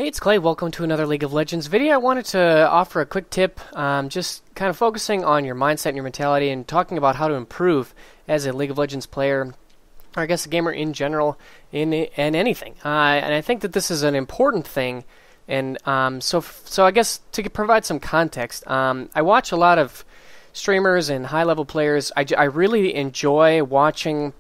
Hey, it's Clay. Welcome to another League of Legends video. I wanted to offer a quick tip, just kind of focusing on your mindset and your mentality and talking about how to improve as a League of Legends player, or I guess a gamer in general, in anything. And I think that this is an important thing. And so I guess to provide some context, I watch a lot of streamers and high-level players. I really enjoy watching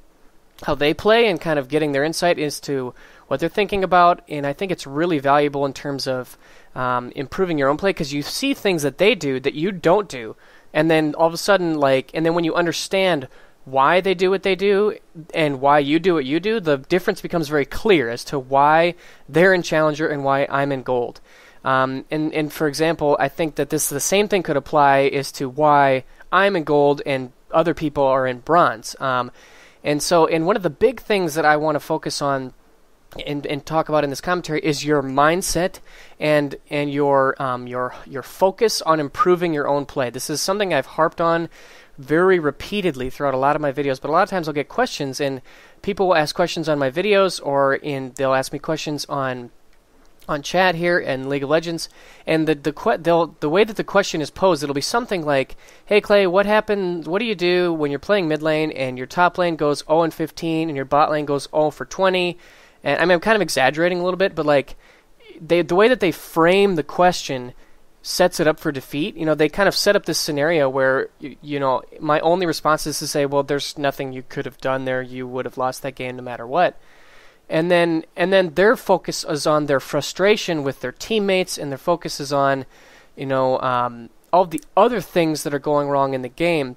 how they play and kind of getting their insight as to what they're thinking about, and I think it's really valuable in terms of improving your own play, because you see things that they do that you don't do, and then all of a sudden, and then when you understand why they do what they do and why you do what you do, the difference becomes very clear as to why they're in Challenger and why I'm in Gold. And for example, I think that the same thing could apply as to why I'm in Gold and other people are in Bronze. And one of the big things that I want to focus on and talk about in this commentary is your mindset and your focus on improving your own play. This is something I've harped on very repeatedly throughout a lot of my videos, but a lot of times I'll get questions, and people will ask questions on my videos, or they'll ask me questions on chat here in League of Legends, and the way that the question is posed, it'll be something like, "Hey Clay, what do you do when you're playing mid lane and your top lane goes 0-15 and your bot lane goes 0-20?" And I mean, I'm kind of exaggerating a little bit, but the way that they frame the question sets it up for defeat. They kind of set up this scenario where, my only response is to say, well, there's nothing you could have done there. You would have lost that game no matter what. And then their focus is on their frustration with their teammates, and their focus is on, all the other things that are going wrong in the game,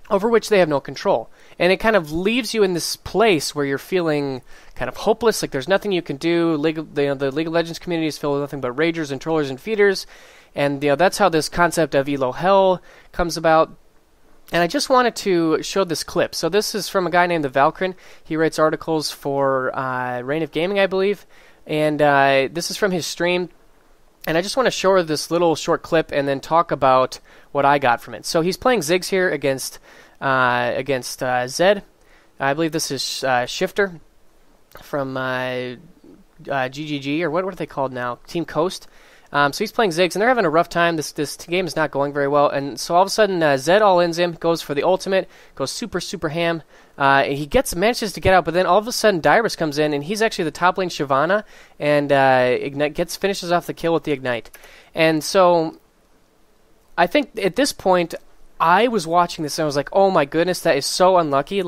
over which they have no control. And it kind of leaves you in this place where you're feeling kind of hopeless, like there's nothing you can do. The League of Legends community is filled with nothing but ragers and trollers and feeders. And that's how this concept of Elo Hell comes about. And I just wanted to show this clip. So this is from a guy named the Valkyrin. He writes articles for Reign of Gaming, I believe. And this is from his stream. And I just want to show this little short clip and then talk about what I got from it. So he's playing Ziggs here against Zed. I believe this is Shifter from GGG, or what are they called now? Team Coast. So he's playing Ziggs, and they're having a rough time. This game is not going very well. And so all of a sudden, Zed all-ins him, goes for the ultimate, goes super ham. And he manages to get out, but then all of a sudden, Dyrus comes in, and he's actually the top lane Shyvana, and Ignite finishes off the kill with the Ignite. And so I think at this point, I was watching this, and I was like, oh my goodness, that is so unlucky.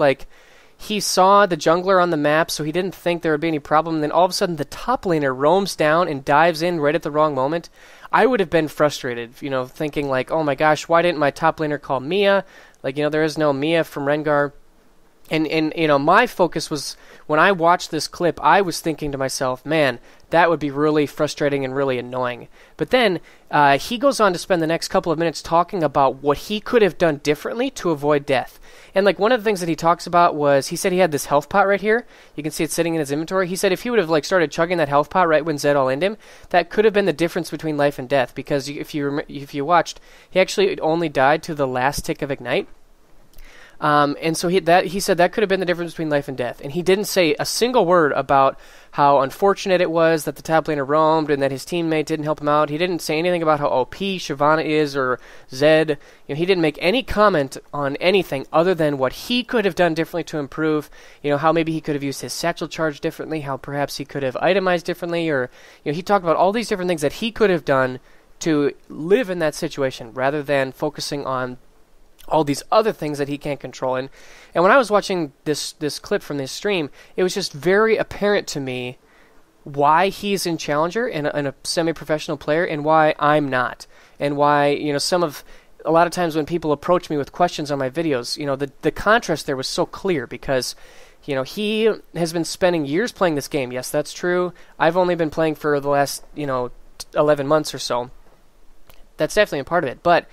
He saw the jungler on the map, so he didn't think there would be any problem. And then all of a sudden, the top laner roams down and dives in right at the wrong moment. I would have been frustrated, thinking oh my gosh, why didn't my top laner call Mia? There is no Mia from Rengar. And my focus was, when I watched this clip, I was thinking to myself, man, that would be really frustrating and really annoying. But then he goes on to spend the next couple of minutes talking about what he could have done differently to avoid death. And one of the things that he talks about was, he said he had this health pot right here. You can see it sitting in his inventory. He said if he would have started chugging that health pot right when Zed all-in'd him, that could have been the difference between life and death. Because if you watched, he actually only died to the last tick of Ignite. And so he said that could have been the difference between life and death. And he didn't say a single word about how unfortunate it was that the top laner roamed and that his teammate didn't help him out. He didn't say anything about how OP Shyvana is or Zed. He didn't make any comment on anything other than what he could have done differently to improve. How maybe he could have used his satchel charge differently, how perhaps he could have itemized differently, or he talked about all these different things that he could have done to live in that situation rather than focusing on all these other things that he can't control. And when I was watching this clip from this stream, it was just very apparent to me why he's in Challenger and a semi-professional player, and why I'm not. And why, a lot of times when people approach me with questions on my videos, the contrast there was so clear, because he has been spending years playing this game. Yes, that's true. I've only been playing for the last 11 months or so. That's definitely a part of it. But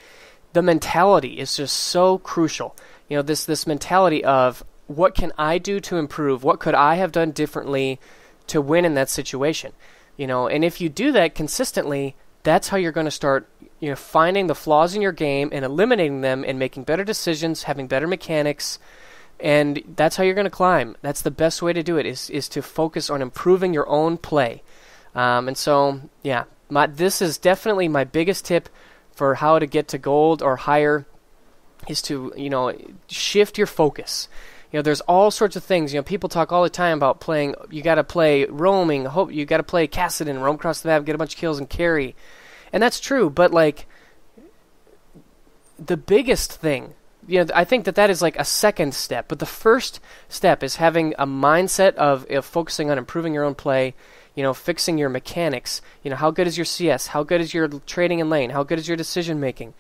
the mentality is just so crucial. This mentality of, what can I do to improve? What could I have done differently to win in that situation? And if you do that consistently, that's how you're going to start, finding the flaws in your game and eliminating them and making better decisions, having better mechanics, and that's how you're going to climb. That's the best way to do it, is to focus on improving your own play. And so, yeah, this is definitely my biggest tip for how to get to gold or higher is to, shift your focus. There's all sorts of things. People talk all the time about playing. You got to play roaming. You got to play Kassadin, roam across the map, get a bunch of kills, and carry. And that's true. But like the biggest thing, I think that is like a second step. But the first step is having a mindset of focusing on improving your own play. Fixing your mechanics. How good is your CS? How good is your trading in lane? How good is your decision making?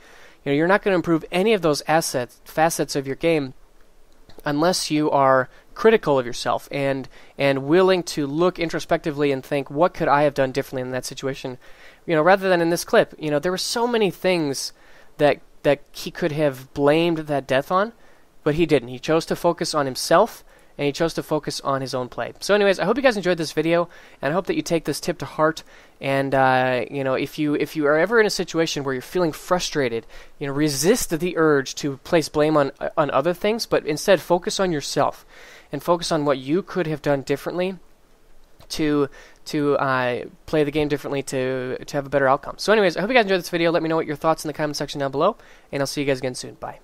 You're not going to improve any of those facets of your game unless you are critical of yourself and willing to look introspectively and think, what could I have done differently in that situation? Rather than in this clip, there were so many things that he could have blamed that death on, but he didn't. He chose to focus on himself, and he chose to focus on his own play. So anyways, I hope you guys enjoyed this video, and I hope that you take this tip to heart. And if you are ever in a situation where you're feeling frustrated, resist the urge to place blame on other things, but instead focus on yourself and focus on what you could have done differently to play the game differently to have a better outcome. So anyways, I hope you guys enjoyed this video. Let me know what your thoughts in the comment section down below, and I'll see you guys again soon. Bye.